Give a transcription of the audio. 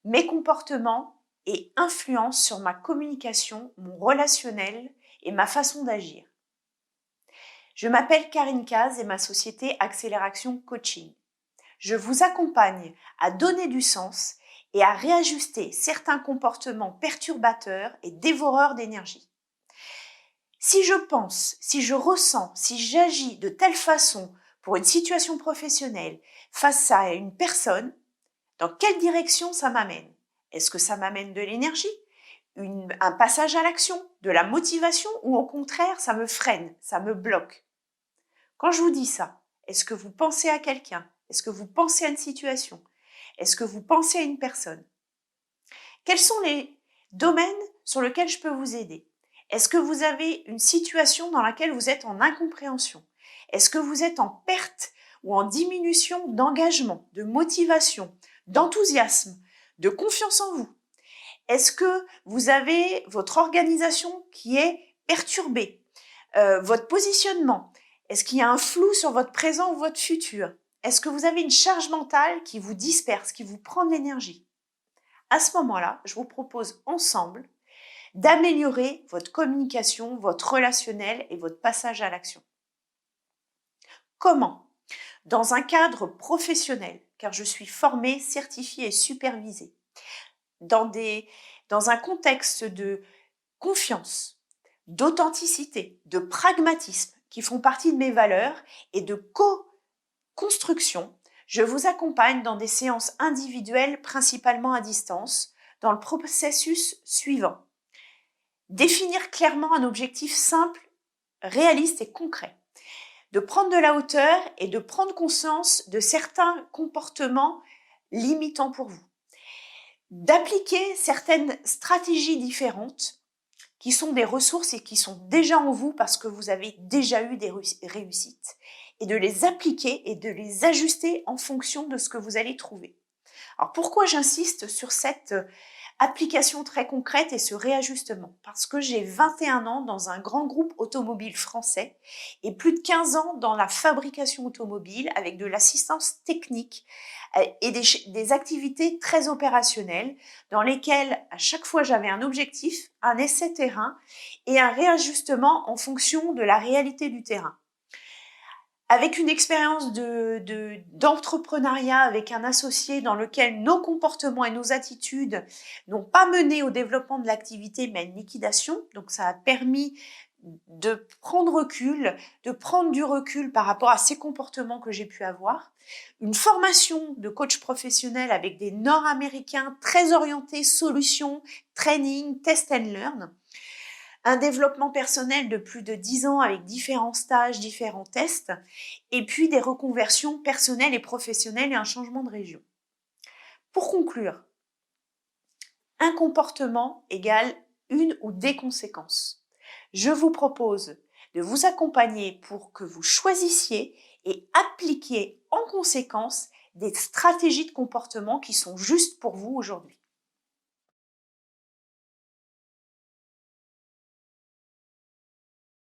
mes comportements et influencent sur ma communication, mon relationnel et ma façon d'agir. Je m'appelle Karine Caz et ma société Accélération Coaching. Je vous accompagne à donner du sens et à réajuster certains comportements perturbateurs et dévoreurs d'énergie. Si je pense, si je ressens, si j'agis de telle façon pour une situation professionnelle face à une personne, dans quelle direction ça m'amène? Est-ce que ça m'amène de l'énergie, un passage à l'action, de la motivation ou au contraire, ça me freine, ça me bloque? Quand je vous dis ça, est-ce que vous pensez à quelqu'un? Est-ce que vous pensez à une situation? Est-ce que vous pensez à une personne? Quels sont les domaines sur lesquels je peux vous aider? Est-ce que vous avez une situation dans laquelle vous êtes en incompréhension? Est-ce que vous êtes en perte ou en diminution d'engagement, de motivation, d'enthousiasme, de confiance en vous? Est-ce que vous avez votre organisation qui est perturbée? Votre positionnement? Est-ce qu'il y a un flou sur votre présent ou votre futur? Est-ce que vous avez une charge mentale qui vous disperse, qui vous prend de l'énergie? À ce moment-là, je vous propose ensemble d'améliorer votre communication, votre relationnel et votre passage à l'action. Comment? Dans un cadre professionnel, car je suis formée, certifiée et supervisée. Dans un contexte de confiance, d'authenticité, de pragmatisme qui font partie de mes valeurs et de co-construction, je vous accompagne dans des séances individuelles, principalement à distance, dans le processus suivant. Définir clairement un objectif simple, réaliste et concret. De prendre de la hauteur et de prendre conscience de certains comportements limitants pour vous. D'appliquer certaines stratégies différentes qui sont des ressources et qui sont déjà en vous parce que vous avez déjà eu des réussites et de les appliquer et de les ajuster en fonction de ce que vous allez trouver. Alors pourquoi j'insiste sur cette application très concrète et ce réajustement? Parce que j'ai 21 ans dans un grand groupe automobile français et plus de 15 ans dans la fabrication automobile avec de l'assistance technique et des activités très opérationnelles dans lesquelles à chaque fois j'avais un objectif, un essai terrain et un réajustement en fonction de la réalité du terrain. Avec une expérience d'entrepreneuriat avec un associé dans lequel nos comportements et nos attitudes n'ont pas mené au développement de l'activité mais à une liquidation, donc ça a permis de prendre recul, de prendre du recul par rapport à ces comportements que j'ai pu avoir. Une formation de coach professionnel avec des Nord-Américains très orientés solutions, training, test and learn. Un développement personnel de plus de 10 ans avec différents stages, différents tests, et puis des reconversions personnelles et professionnelles et un changement de région. Pour conclure, un comportement égale une ou des conséquences. Je vous propose de vous accompagner pour que vous choisissiez et appliquiez en conséquence des stratégies de comportement qui sont justes pour vous aujourd'hui.